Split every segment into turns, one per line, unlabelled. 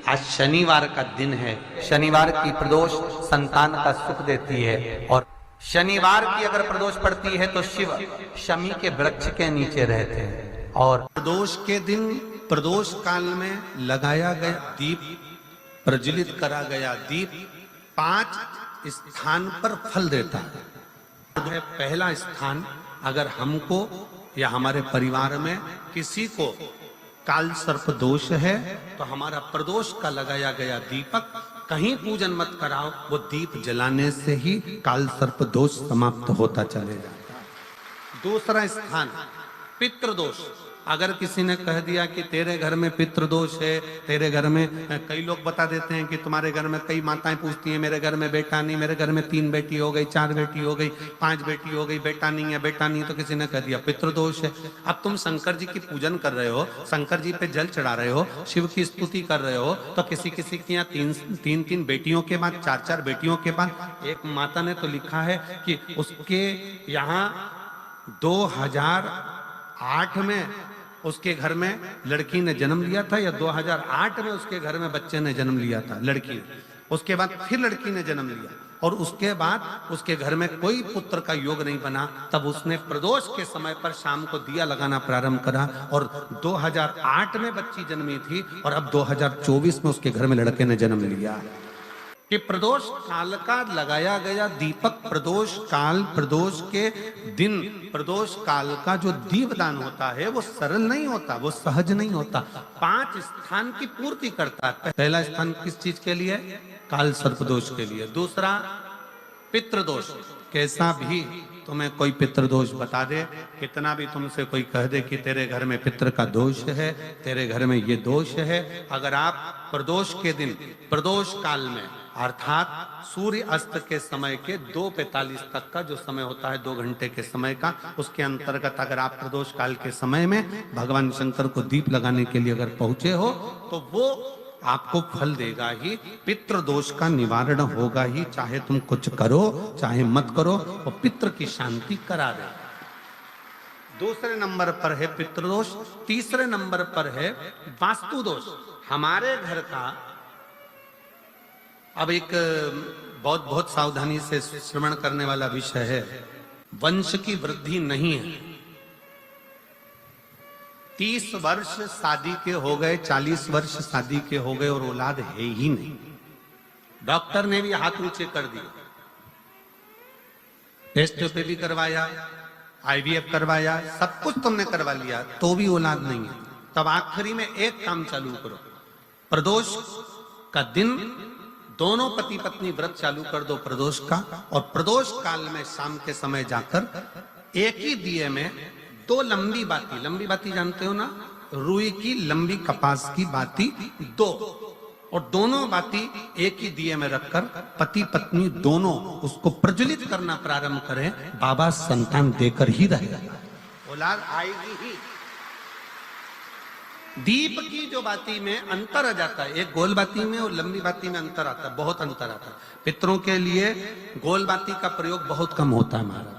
आज शनिवार का दिन है। शनिवार की प्रदोष संतान का सुख देती है और शनिवार की अगर प्रदोष पड़ती है तो शिव शमी के वृक्ष के नीचे रहते हैं। और
प्रदोष के दिन प्रदोष काल में लगाया गया दीप, प्रज्वलित करा गया दीप 5 स्थान पर फल देता है। पहला स्थान, अगर हमको या हमारे परिवार में किसी को काल सर्प दोष है तो हमारा प्रदोष का लगाया गया दीपक कहीं पूजन मत कराओ, वो दीप जलाने से ही काल सर्प दोष समाप्त होता चले जाता है। दूसरा स्थान पितृदोष, अगर किसी ने कह दिया कि तेरे घर में पितृदोष है, तेरे घर में, कई लोग बता देते हैं कि तुम्हारे घर में, कई माताएं पूछती हैं मेरे घर में बेटा नहीं, मेरे घर में 3 बेटी हो गई, 4 बेटी हो गई, 5 बेटी हो गई, बेटा नहीं है, बेटा नहीं, तो किसी ने कह दिया पितृदोष है। अब तुम शंकर जी की पूजन कर रहे हो, शंकर जी पे जल चढ़ा रहे हो, शिव की स्तुति कर रहे हो, तो किसी किसी की यहाँ 3 बेटियों के बाद, 4 बेटियों के बाद, एक माता ने तो लिखा है कि उसके यहाँ 2008 में उसके घर में लड़की ने जन्म लिया था, या 2008 में उसके घर में बच्चे ने जन्म लिया था, लड़की ने, उसके बाद फिर लड़की ने जन्म लिया और उसके बाद उसके घर में कोई पुत्र का योग नहीं बना। तब उसने प्रदोष के समय पर शाम को दिया लगाना प्रारंभ करा और 2008 में बच्ची जन्मी थी और अब 2024 में उसके घर में लड़के ने जन्म लिया। कि प्रदोष काल का लगाया गया दीपक, प्रदोष काल, प्रदोष के दिन, प्रदोष काल का जो दीपदान होता है वो सरल नहीं होता, वो सहज नहीं होता, 5 स्थान की पूर्ति करता है। पहला स्थान किस चीज के लिए? काल सर्पदोष के लिए। दूसरा पितृदोष, कैसा भी तुम्हें कोई पितृदोष बता दे, कितना भी तुमसे कोई कह दे कि तेरे घर में पितृ का दोष है, तेरे घर में ये दोष है, अगर आप प्रदोष के दिन, प्रदोष काल में अर्थात सूर्य अस्त के समय के 2:45 तक का जो समय होता है, 2 घंटे के समय का, उसके अंतर्गत अगर आप प्रदोष काल के समय में भगवान शंकर को दीप लगाने के लिए अगर पहुंचे हो तो वो आपको फल देगा ही, पितृदोष का निवारण होगा ही, चाहे तुम कुछ करो चाहे मत करो, वो पितृ की शांति करा दे। दूसरे नंबर पर है पितृदोष। तीसरे नंबर पर है वास्तु दोष। हमारे घर का, अब एक बहुत सावधानी से श्रवण करने वाला विषय है, वंश की वृद्धि नहीं है। 30 वर्ष शादी के हो गए, 40 वर्ष शादी के हो गए और औलाद है ही नहीं। डॉक्टर ने भी हाथ ऊंचे कर दिए, टेस्ट पे भी करवाया, IVF करवाया, सब कुछ तुमने करवा लिया, तो भी औलाद नहीं है। तब आखिरी में एक काम चालू करो, प्रदोष का दिन दोनों पति पत्नी व्रत चालू कर दो प्रदोष का, और प्रदोष काल में शाम के समय जाकर एक ही दिए में 2 लंबी बाती जानते हो ना, रुई की लंबी कपास की बाती 2, और दोनों बाती एक ही दिए में रखकर पति पत्नी दोनों उसको प्रज्वलित करना प्रारंभ करें, बाबा संतान देकर ही रहेगा, औलाद आएगी ही। दीप की जो बाती में अंतर आ जाता है, एक गोल बाती में और लंबी बाती में अंतर आता है, बहुत अंतर आता है। पितरों के लिए गोल बाती का प्रयोग बहुत कम होता है हमारा,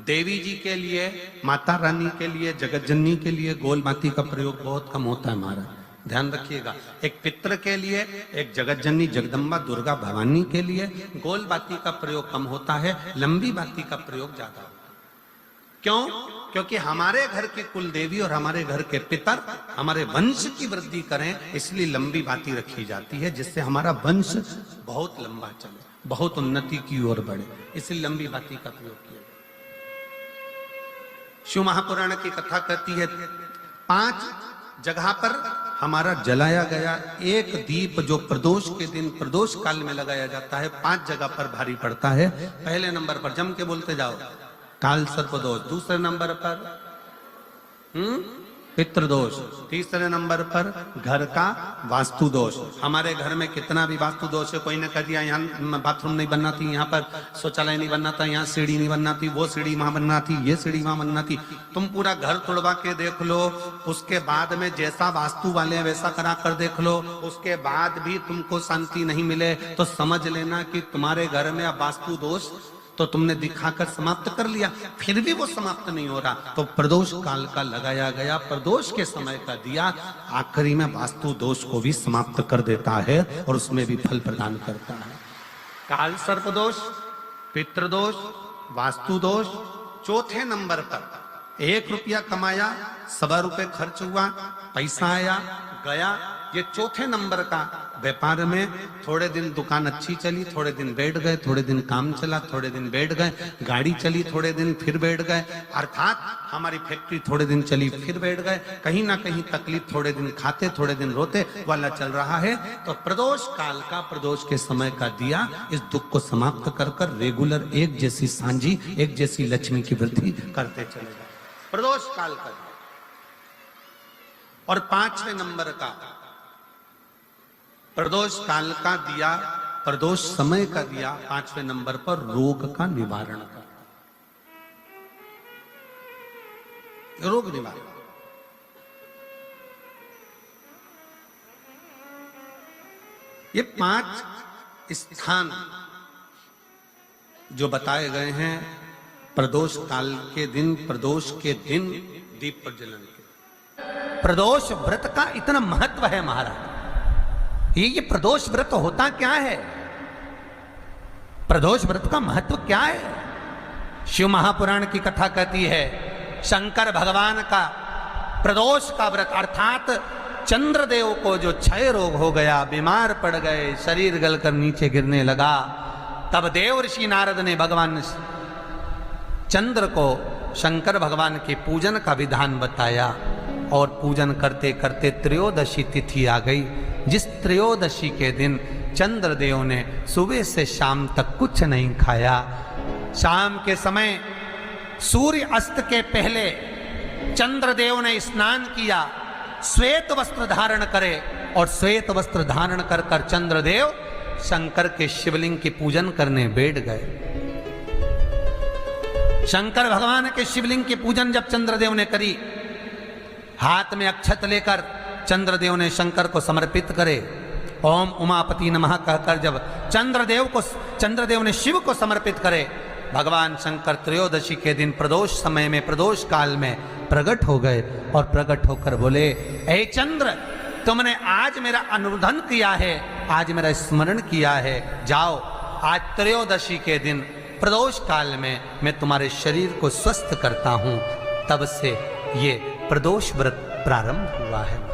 देवी जी के लिए, माता रानी के लिए, जगत जननी के लिए गोल बाती का प्रयोग बहुत कम होता है हमारा, ध्यान रखिएगा। एक पितृ के लिए, एक जगत जननी जगदम्बा दुर्गा भवानी के लिए गोल बाती का प्रयोग कम होता है, लंबी बाती का प्रयोग ज्यादा होता है। क्यों? क्योंकि हमारे घर की कुल देवी और हमारे घर के पितर हमारे वंश की वृद्धि करें, इसलिए लंबी बाती रखी जाती है, जिससे हमारा वंश बहुत लंबा चले, बहुत उन्नति की ओर बढ़े, इसलिए लंबी बाती का प्रयोग किया। शिव महापुराण की कथा कहती है 5 जगह पर हमारा जलाया गया एक दीप जो प्रदोष के दिन प्रदोष काल में लगाया जाता है, 5 जगह पर भारी पड़ता है। पहले नंबर पर जम के बोलते जाओ, काल सर्पदोष। दूसरे नंबर पर पितृदोष। तीसरे नंबर पर घर का वास्तु दोष। हमारे घर में कितना भी वास्तु दोष है, कोई ने कह दिया यहाँ बाथरूम नहीं बनना थी, यहाँ पर शौचालय नहीं बनना था, यहाँ सीढ़ी नहीं बनना थी, वो सीढ़ी वहां बनना थी, ये सीढ़ी वहां बनना थी। तुम पूरा घर तोड़वा के देख लो, उसके बाद में जैसा वास्तु वाले वैसा करा कर देख लो, उसके बाद भी तुमको शांति नहीं मिले तो समझ लेना कि तुम्हारे घर में अब वास्तु दोष तो तुमने दिखाकर समाप्त कर लिया, फिर भी वो समाप्त नहीं हो रहा, तो प्रदोष काल का लगाया गया प्रदोष के समय का दिया आखिरी में वास्तु दोष को भी समाप्त कर देता है और उसमें भी फल प्रदान करता है। काल सर्प दोष, पितृदोष, वास्तु दोष, चौथे नंबर पर 1 रुपया कमाया, 1.25 रुपये खर्च हुआ, पैसा आया गया, ये चौथे नंबर का। व्यापार में थोड़े दिन दुकान अच्छी चली, थोड़े दिन बैठ गए, थोड़े दिन काम चला, थोड़े दिन बैठ गए, गाड़ी चली थोड़े दिन फिर बैठ गए, अर्थात हमारी फैक्ट्री थोड़े दिन चली फिर बैठ गए, कहीं ना कहीं तकलीफ, थोड़े दिन खाते थोड़े दिन रोते वाला चल रहा है। तो प्रदोष काल का, प्रदोष के समय का दिया इस दुख को समाप्त कर कर रेगुलर एक जैसी सांझी, एक जैसी लक्ष्मी की वृद्धि करते चले गए, प्रदोष काल का। और 5वें नंबर का प्रदोष काल का दिया, प्रदोष समय का दिया 5वें नंबर पर रोग का निवारण का, रोग निवारण। ये 5 स्थान जो बताए गए हैं प्रदोष काल के दिन, प्रदोष के दिन दीप प्रज्वलन के।
प्रदोष व्रत का इतना महत्व है महाराज। ये प्रदोष व्रत होता क्या है? प्रदोष व्रत का महत्व क्या है? शिव महापुराण की कथा कहती है शंकर भगवान का प्रदोष का व्रत, अर्थात चंद्रदेव को जो क्षय रोग हो गया, बीमार पड़ गए, शरीर गलकर नीचे गिरने लगा, तब देव ऋषि नारद ने भगवान चंद्र को शंकर भगवान के पूजन का विधान बताया और पूजन करते करते त्रयोदशी तिथि आ गई, जिस त्रयोदशी के दिन चंद्रदेव ने सुबह से शाम तक कुछ नहीं खाया। शाम के समय सूर्य अस्त के पहले चंद्रदेव ने स्नान किया, श्वेत वस्त्र धारण करे और श्वेत वस्त्र धारण कर कर चंद्रदेव शंकर के शिवलिंग की पूजन करने बैठ गए। शंकर भगवान के शिवलिंग की पूजन जब चंद्रदेव ने करी, हाथ में अक्षत लेकर चंद्रदेव ने शंकर को समर्पित करे, ओम उमापति नमः कहकर जब चंद्रदेव ने शिव को समर्पित करे, भगवान शंकर त्रयोदशी के दिन प्रदोष समय में, प्रदोष काल में प्रकट हो गए और प्रकट होकर बोले, ऐ चंद्र, तुमने आज मेरा अनुरोधन किया है, आज मेरा स्मरण किया है, जाओ आज त्रयोदशी के दिन प्रदोष काल में मैं तुम्हारे शरीर को स्वस्थ करता हूं। तब से ये प्रदोष व्रत प्रारंभ हुआ है महाराज।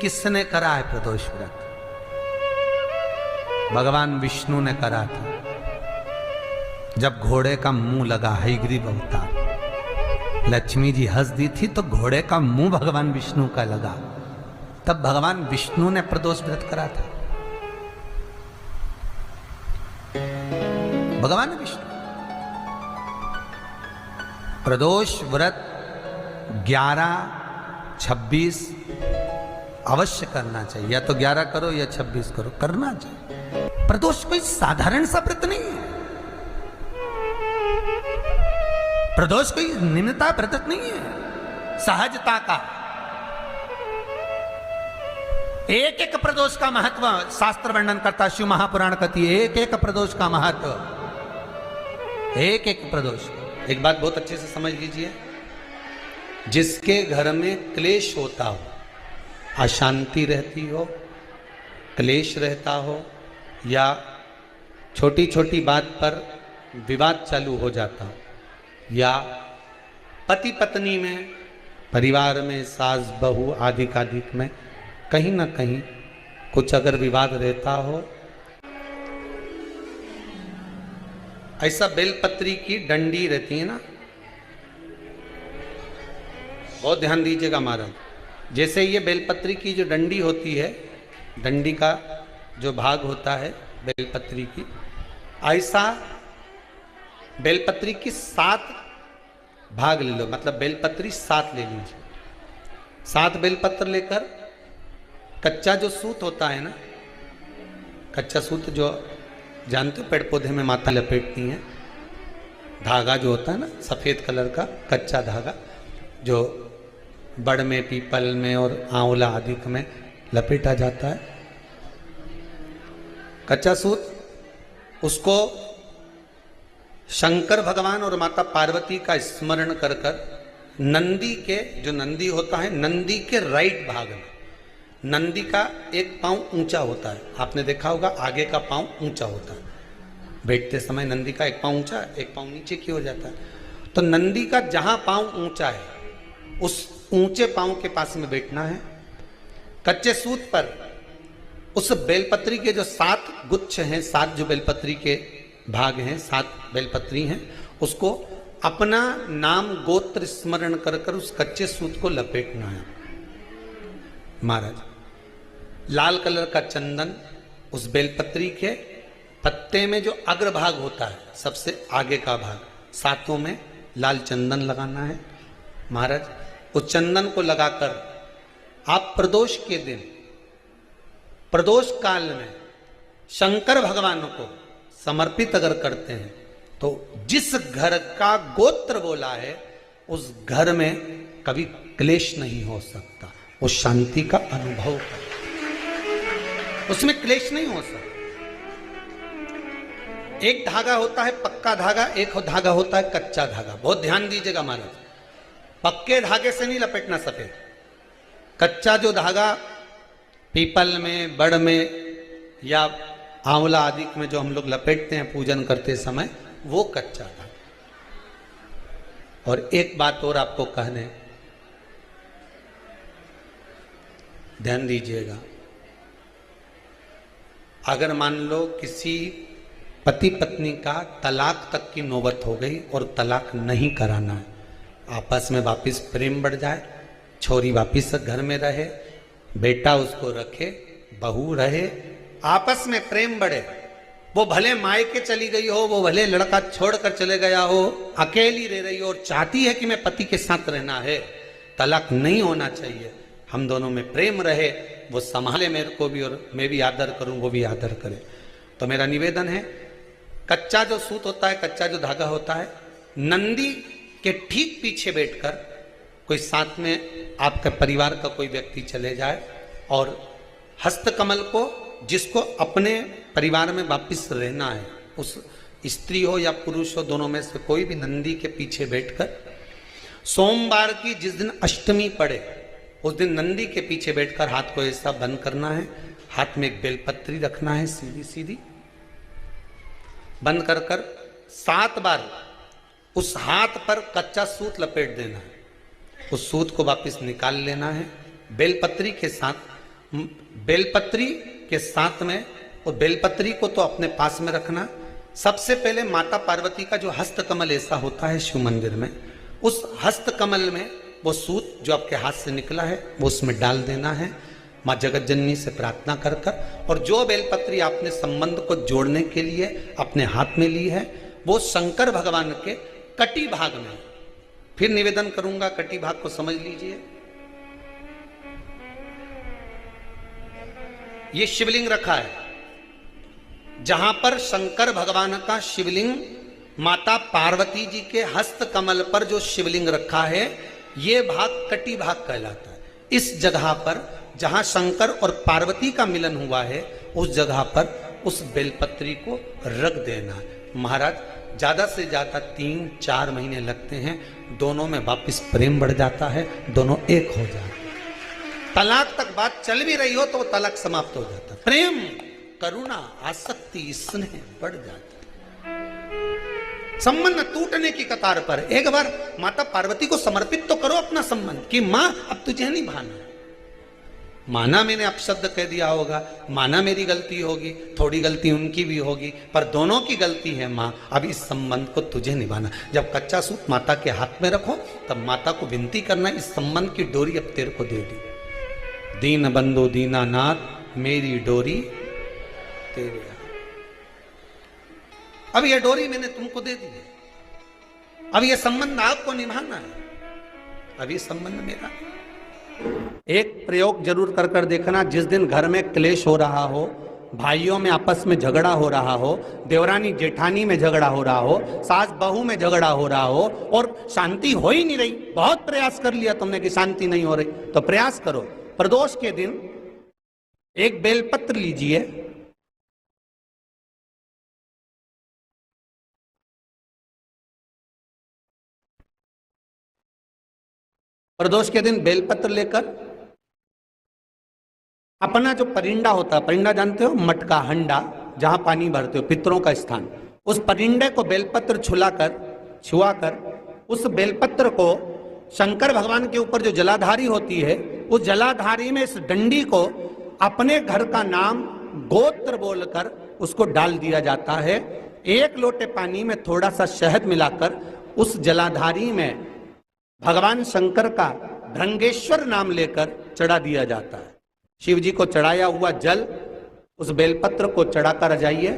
किसने करा है प्रदोष व्रत? भगवान विष्णु ने करा था। जब घोड़े का मुंह लगा, हयग्रीव अवतार, लक्ष्मी जी हंस दी थी तो घोड़े का मुंह भगवान विष्णु का लगा, तब भगवान विष्णु ने प्रदोष व्रत करा था। भगवान विष्णु प्रदोष व्रत 11, 26 अवश्य करना चाहिए, या तो 11 करो या 26 करो, करना चाहिए। प्रदोष कोई साधारण सा व्रत नहीं है, प्रदोष कोई निम्नता व्रत नहीं है, सहजता का। एक एक प्रदोष का महत्व शास्त्र वर्णन करता, शिव महापुराण कहती है एक एक प्रदोष का महत्व, एक एक प्रदोष। एक बात बहुत अच्छे से समझ लीजिए, जिसके घर में क्लेश होता हो, अशांति रहती हो, क्लेश रहता हो, या छोटी छोटी बात पर विवाद चालू हो जाता हो, या पति पत्नी में, परिवार में, सास बहू आदि में कहीं ना कहीं कुछ अगर विवाद रहता हो, ऐसा बेलपत्री की डंडी रहती है ना, बहुत ध्यान दीजिएगा महाराज। जैसे ये बेलपत्री की जो डंडी होती है, डंडी का जो भाग होता है बेलपत्री की, ऐसा बेलपत्री की 7 भाग ले लो, मतलब बेलपत्री 7 ले लीजिए। 7 बेलपत्र लेकर कच्चा जो सूत होता है ना, कच्चा सूत जो जानते हो पेड़ पौधे में माता लपेटती हैं, धागा जो होता है ना सफ़ेद कलर का कच्चा धागा, जो बड़ में, पीपल में और आंवला आदि में लपेटा जाता है, कच्चा सूत उसको शंकर भगवान और माता पार्वती का स्मरण कर कर नंदी के, जो नंदी होता है, नंदी के राइट भाग में, नंदी का एक पांव ऊंचा होता है, आपने देखा होगा आगे का पांव ऊंचा होता है, बैठते समय नंदी का एक पांव ऊंचा, एक पांव नीचे की हो जाता है। तो नंदी का जहां पांव ऊंचा है उस ऊंचे पांव के पास में बैठना है। कच्चे सूत पर उस बेलपत्री के जो 7 गुच्छ हैं, 7 जो बेलपत्री के भाग हैं, 7 बेलपत्री हैं, उसको अपना नाम गोत्र स्मरण कर कर उस कच्चे सूत को लपेटना है। महाराज लाल कलर का चंदन उस बेलपत्री के पत्ते में जो अग्रभाग होता है, सबसे आगे का भाग, 7 में लाल चंदन लगाना है। महाराज उस चंदन को लगाकर आप प्रदोष के दिन, प्रदोष काल में शंकर भगवान को समर्पित अगर करते हैं तो जिस घर का गोत्र बोला है उस घर में कभी क्लेश नहीं हो सकता, उस शांति का अनुभव कर, उसमें क्लेश नहीं हो सकता। एक धागा होता है पक्का धागा, एक धागा होता है कच्चा धागा। बहुत ध्यान दीजिएगा महाराज, पक्के धागे से नहीं लपेटना सफेद, कच्चा जो धागा पीपल में, बड़ में या आंवला आदि में जो हम लोग लपेटते हैं पूजन करते समय, वो कच्चा धागा। और एक बात और आपको कहने, ध्यान दीजिएगा, अगर मान लो किसी पति पत्नी का तलाक तक की नौबत हो गई और तलाक नहीं कराना है, आपस में वापिस प्रेम बढ़ जाए, छोरी वापिस घर में रहे, बेटा उसको रखे, बहू रहे, आपस में प्रेम बढ़े, वो भले मायके चली गई हो, वो भले लड़का छोड़कर चले गया हो, अकेली रह रही हो और चाहती है कि मैं पति के साथ रहना है, तलाक नहीं होना चाहिए, हम दोनों में प्रेम रहे, वो संभाले मेरे को भी और मैं भी आदर करूं, वो भी आदर करे। तो मेरा निवेदन है, कच्चा जो सूत होता है, कच्चा जो धागा होता है, नंदी के ठीक पीछे बैठकर कोई साथ में आपके परिवार का कोई व्यक्ति चले जाए और हस्तकमल को, जिसको अपने परिवार में वापिस रहना है, उस स्त्री हो या पुरुष हो, दोनों में से कोई भी नंदी के पीछे बैठकर, सोमवार की जिस दिन अष्टमी पड़े उस दिन नंदी के पीछे बैठकर हाथ को ऐसा बंद करना है, हाथ में एक बेलपत्री रखना है, सीधी सीधी बंद कर कर 7 बार उस हाथ पर कच्चा सूत लपेट देना है, उस सूत को वापस निकाल लेना है, बेलपत्री के साथ, बेलपत्री के साथ में, और बेलपत्री को तो अपने पास में रखना। सबसे पहले माता पार्वती का जो हस्तकमल ऐसा होता है शिव मंदिर में, उस हस्तकमल में वो सूत जो आपके हाथ से निकला है वो उसमें डाल देना है, माँ जगत जननी से प्रार्थना कर कर, और जो बेलपत्री आपने संबंध को जोड़ने के लिए अपने हाथ में ली है वो शंकर भगवान के कटी भाग में, फिर निवेदन करूंगा कटी भाग को समझ लीजिए। ये शिवलिंग रखा है, जहां पर शंकर भगवान का शिवलिंग, माता पार्वती जी के हस्त कमल पर जो शिवलिंग रखा है, ये भाग कटी भाग कहलाता है। इस जगह पर जहां शंकर और पार्वती का मिलन हुआ है, उस जगह पर उस बेलपत्री को रख देना है। महाराज ज्यादा से ज्यादा 3-4 महीने लगते हैं, दोनों में वापिस प्रेम बढ़ जाता है, दोनों एक हो जाते हैं। तलाक तक बात चल भी रही हो तो वो तलाक समाप्त हो जाता है, प्रेम, करुणा, आसक्ति, स्नेह बढ़ जाता है। संबंध टूटने की कतार पर एक बार माता पार्वती को समर्पित तो करो अपना संबंध कि मां अब तुझे नहीं भाना, माना मैंने अपशब्द कह दिया होगा, माना मेरी गलती होगी, थोड़ी गलती उनकी भी होगी, पर दोनों की गलती है मां, अब इस संबंध को तुझे निभाना। जब कच्चा सूत माता के हाथ में रखो तब माता को विनती करना, इस संबंध की डोरी अब तेरे को दे दी, दीन बंधु दीनानाथ मेरी डोरी तेरे हाथ। अब यह डोरी मैंने तुमको दे दी है, अब यह संबंध आपको निभाना है, अब यह संबंध मेरा। एक प्रयोग जरूर कर कर देखना, जिस दिन घर में क्लेश हो रहा हो, भाइयों में आपस में झगड़ा हो रहा हो, देवरानी जेठानी में झगड़ा हो रहा हो, सास बहू में झगड़ा हो रहा हो और शांति हो ही नहीं रही, बहुत प्रयास कर लिया तुमने कि शांति नहीं हो रही, तो प्रयास करो, प्रदोष के दिन एक बेलपत्र लीजिए,
प्रदोष के दिन बेलपत्र लेकर अपना जो परिंडा होता है, परिंडा जानते हो, मटका, हंडा, जहां पानी भरते हो, पितरों का स्थान, उस परिंडे को बेलपत्र छुआकर उस बेलपत्र को शंकर भगवान के ऊपर जो जलाधारी होती है, उस जलाधारी में इस डंडी को अपने घर का नाम गोत्र बोलकर उसको डाल दिया जाता है। एक लोटे पानी में थोड़ा सा शहद मिलाकर उस जलाधारी में भगवान शंकर का भृंगेश्वर नाम लेकर चढ़ा दिया जाता है। शिव जी को चढ़ाया हुआ जल उस बेलपत्र को चढ़ाकर जाइए,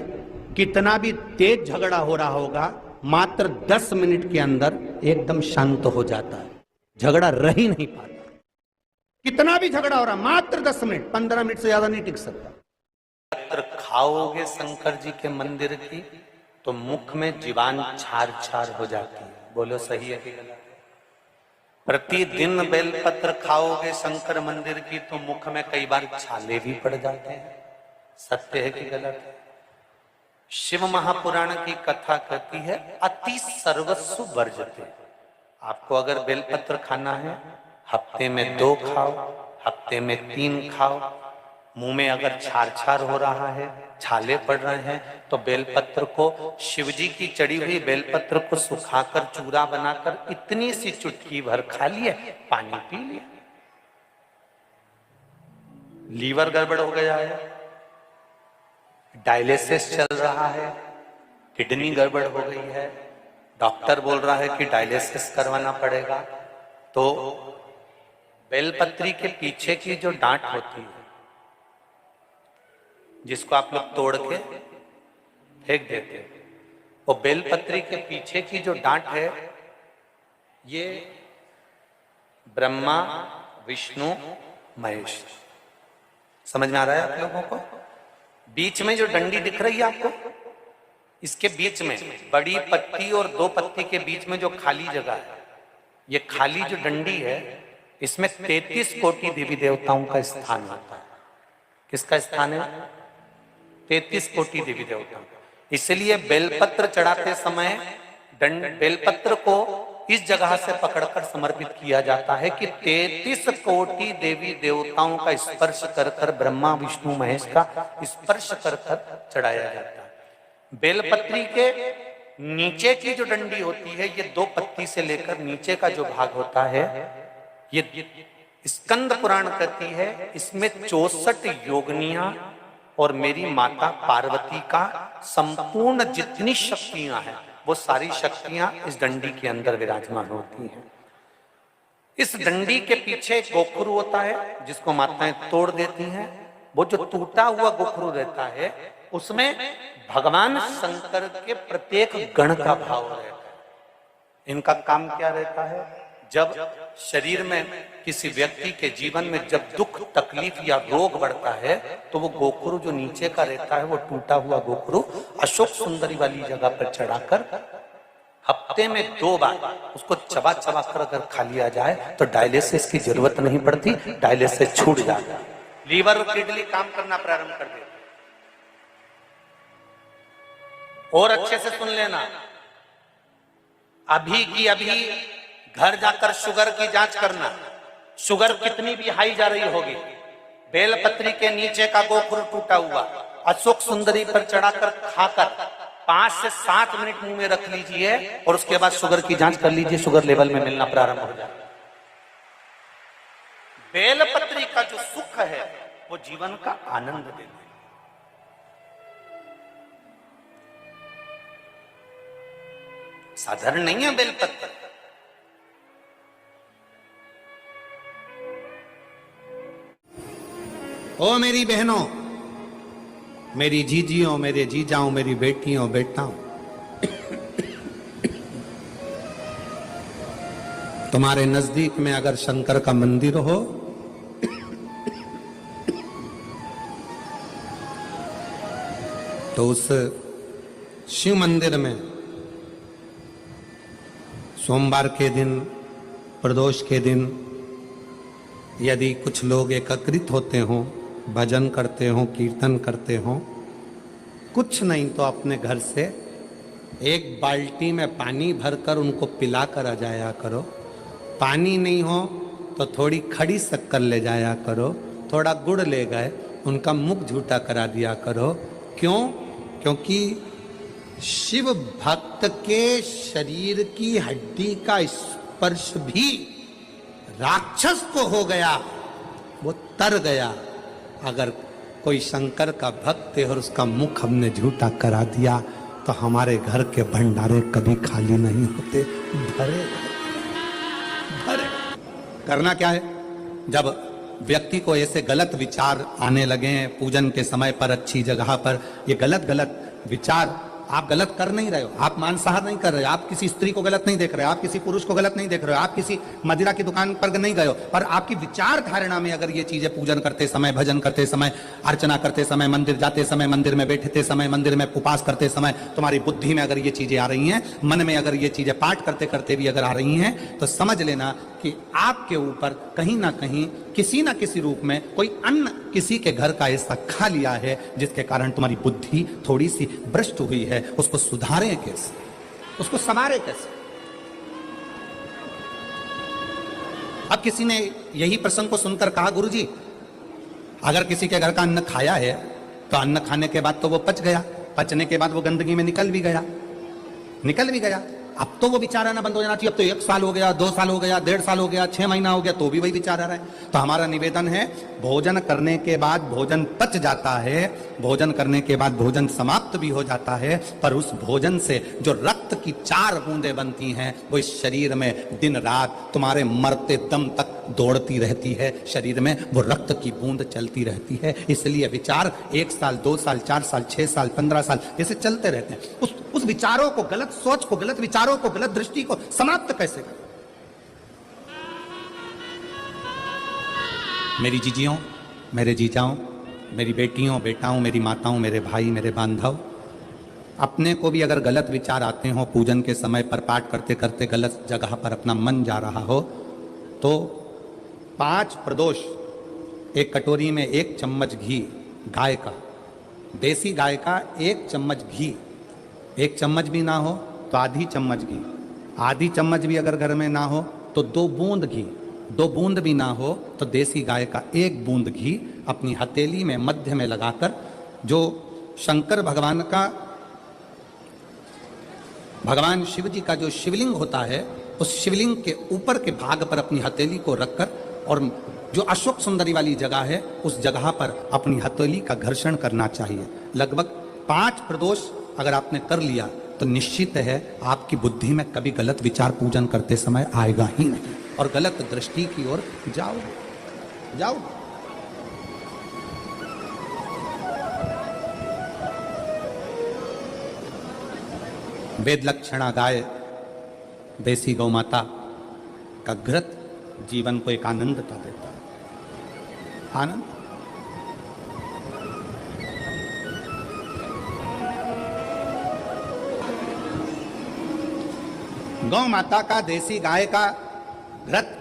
कितना भी तेज झगड़ा हो रहा होगा, मात्र 10 मिनट के अंदर एकदम शांत हो जाता है, झगड़ा रह ही नहीं पाता। कितना भी झगड़ा हो रहा, मात्र 10 मिनट, 15 मिनट से ज्यादा नहीं टिक सकता।
पत्र खाओगे शंकर जी के मंदिर की तो मुख में जीवान छार छार हो जाती है। बोलो सही है कि गलत? प्रतिदिन बेलपत्र खाओगे शंकर मंदिर की तो मुख में कई बार छाले भी पड़ जाते हैं। सत्य है कि गलत है? शिव महापुराण की कथा कहती है अति सर्वस्व वर्जते। आपको अगर बेलपत्र खाना है, हफ्ते में 2 खाओ, हफ्ते में 3 खाओ। मुंह में अगर छार छार हो रहा है, छाले पड़ रहे हैं, तो बेलपत्र को, शिवजी की चढ़ी हुई बेलपत्र को सुखाकर चूरा बनाकर इतनी सी चुटकी भर खा लिए, पानी पी लिया। लीवर गड़बड़ हो गया है, डायलिसिस चल रहा है, किडनी गड़बड़ हो गई है, डॉक्टर बोल रहा है कि डायलिसिस करवाना पड़ेगा, तो बेलपत्री के पीछे की जो डांट होती है, जिसको आप लोग तोड़ के फेंक देते हैं, वो बेलपत्री के पीछे की जो डांट है, ये ब्रह्मा, विष्णु, महेश। समझ में आ रहा है आप लोगों को? बीच में जो डंडी दिख रही है आपको, इसके बीच में बड़ी पत्ती और 2 पत्ती के बीच में जो खाली जगह है, ये खाली जो डंडी है, इसमें 33 कोटि देवी देवताओं का स्थान होता है। किसका स्थान है? 33 कोटि देवी देवता। इसलिए बेलपत्र चढ़ाते समय बेलपत्र को इस जगह से पकड़कर समर्पित किया जाता है कि 33 कोटि देवी देवताओं का स्पर्श कर कर, ब्रह्मा विष्णु महेश का स्पर्श कर कर चढ़ाया जाता है। बेलपत्री के नीचे की जो डंडी होती है, ये 2 पत्ती से लेकर नीचे का जो भाग होता है, ये स्कंद पुराण कहती है, इसमें 64 योगनियां और मेरी माता पार्वती का संपूर्ण जितनी शक्तियां हैं, वो सारी शक्तियां इस डंडी के अंदर विराजमान होती हैं। इस डंडी के पीछे एक गोखरू होता है, जिसको माताएं तोड़ देती हैं। वो जो टूटा हुआ गोखरू रहता है, उसमें भगवान शंकर के प्रत्येक गण का भाव रहता है। इनका काम क्या रहता है? जब शरीर में किसी व्यक्ति के जीवन में जब दुख, तकलीफ या रोग बढ़ता है, तो वो गोखरू जो नीचे का रहता है, वो टूटा हुआ गोखरू अशोक सुंदरी वाली जगह पर चढ़ाकर हफ्ते में 2 बार उसको चबा चबा कर अगर खा लिया जाए तो डायलिसिस की जरूरत नहीं पड़ती, डायलिसिस छूट जाता है, लीवर और किडनी काम करना प्रारंभ कर देते। और अच्छे से सुन लेना, अभी की अभी घर जाकर शुगर की जांच करना। शुगर कितनी भी हाई जा रही होगी, बेलपत्री के नीचे का गोखरू टूटा हुआ अशोक सुंदरी पर चढ़ाकर खाकर 5 से 7 मिनट मुंह में रख लीजिए और उसके बाद शुगर की जांच कर लीजिए, शुगर लेवल में मिलना प्रारंभ हो जाए। बेलपत्री का जो सुख है वो जीवन का आनंद देता है। साधारण नहीं है बेलपत्र।
ओ मेरी बहनों, मेरी जीजियों, मेरे जीजाओं, मेरी बेटियों, बेटाओं, तुम्हारे नजदीक में अगर शंकर का मंदिर हो तो उस शिव मंदिर में सोमवार के दिन, प्रदोष के दिन यदि कुछ लोग एकत्रित होते हों, भजन करते हों, कीर्तन करते हों, कुछ नहीं तो अपने घर से 1 बाल्टी में पानी भरकर उनको पिला कर आ जाया करो। पानी नहीं हो तो थोड़ी खड़ी शक्कर ले जाया करो, थोड़ा गुड़ ले गए, उनका मुख झूठा करा दिया करो। क्यों? क्योंकि शिव भक्त के शरीर की हड्डी का स्पर्श भी राक्षस को हो गया, वो तर गया। अगर कोई शंकर का भक्त है और उसका मुख हमने झूठा करा दिया तो हमारे घर के भंडारे कभी खाली नहीं होते, भरे भरे। करना क्या है? जब व्यक्ति को ऐसे गलत विचार आने लगे पूजन के समय पर, अच्छी जगह पर, ये गलत विचार, आप गलत कर नहीं रहे हो, आप मांसाहार नहीं कर रहे हो, आप किसी स्त्री को गलत नहीं देख रहे हो, आप किसी पुरुष को गलत नहीं देख रहे हो, आप किसी मदिरा की दुकान पर नहीं गए हो, पर आपकी विचार धारणा में अगर ये चीजें पूजन करते समय, भजन करते समय, अर्चना करते समय, मंदिर जाते समय, मंदिर में बैठते समय, मंदिर में उपवास करते समय तुम्हारी बुद्धि में अगर ये चीजें आ रही हैं, मन में अगर ये चीजें पाठ करते करते भी अगर आ रही हैं, तो समझ लेना कि आपके ऊपर कहीं ना कहीं किसी ना किसी रूप में कोई अन्न किसी के घर का ऐसा खा लिया है जिसके कारण तुम्हारी बुद्धि थोड़ी सी भ्रष्ट हुई है। उसको सुधारें कैसे, उसको संवारें कैसे? अब किसी ने यही प्रसंग को सुनकर कहा, गुरुजी अगर किसी के घर का अन्न खाया है तो अन्न खाने के बाद तो वो पच गया, पचने के बाद वो गंदगी में निकल भी गया। अब तो वो विचार आना बंद हो जाना चाहिए। अब तो 1 साल हो गया, 2 साल हो गया, 1.5 साल हो गया, 6 महीना हो गया, तो भी वही विचार आ रहा है। तो हमारा निवेदन है, भोजन करने के बाद भोजन पच जाता है, भोजन करने के बाद भोजन समाप्त भी हो जाता है, पर उस भोजन से जो रक्त की 4 बूंदें बनती हैं वो इस शरीर में दिन रात तुम्हारे मरते दम तक दौड़ती रहती है। शरीर में वो रक्त की बूंद चलती रहती है। इसलिए विचार 1 साल, 2 साल, 4 साल, 6 साल, 15 साल ऐसे चलते रहते हैं। उस विचारों को, गलत सोच को, गलत विचारों को, गलत दृष्टि को समाप्त कैसे करें? मेरी जीजियों, मेरे जीजाओं, मेरी बेटियों, बेटाओं, मेरी माताओं, मेरे भाई, मेरे बांधव, अपने को भी अगर गलत विचार आते हो, पूजन के समय पर पाठ करते करते गलत जगह पर अपना मन जा रहा हो, तो 5 प्रदोष, एक कटोरी में 1 चम्मच घी, गाय का, देसी गाय का 1 चम्मच घी, 1 चम्मच भी ना हो तो आधी चम्मच घी, आधी चम्मच भी अगर घर में ना हो तो 2 बूंद घी, 2 बूंद भी ना हो तो देसी गाय का 1 बूंद घी अपनी हथेली में मध्य में लगाकर, जो शंकर भगवान का, भगवान शिव जी का जो शिवलिंग होता है, उस शिवलिंग के ऊपर के भाग पर अपनी हथेली को रखकर, और जो अशोक सुंदरी वाली जगह है उस जगह पर अपनी हथेली का घर्षण करना चाहिए। लगभग 5 प्रदोष अगर आपने कर लिया तो निश्चित है आपकी बुद्धि में कभी गलत विचार पूजन करते समय आएगा ही नहीं, और गलत दृष्टि की ओर जाओ। वेद लक्षणा गाय, देसी गौ माता का घृत जीवन को एक आनंदता देता है। आनंद। गौ माता का, देसी गाय का घृत,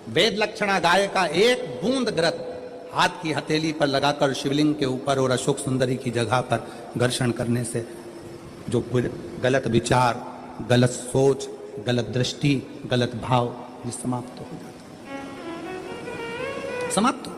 वेद लक्षणा गाय का 1 बूंद घृत हाथ की हथेली पर लगाकर शिवलिंग के ऊपर और अशोक सुंदरी की जगह पर घर्षण करने से जो गलत विचार, गलत सोच, गलत दृष्टि, गलत भाव, ये समाप्त हो जाता है, समाप्त।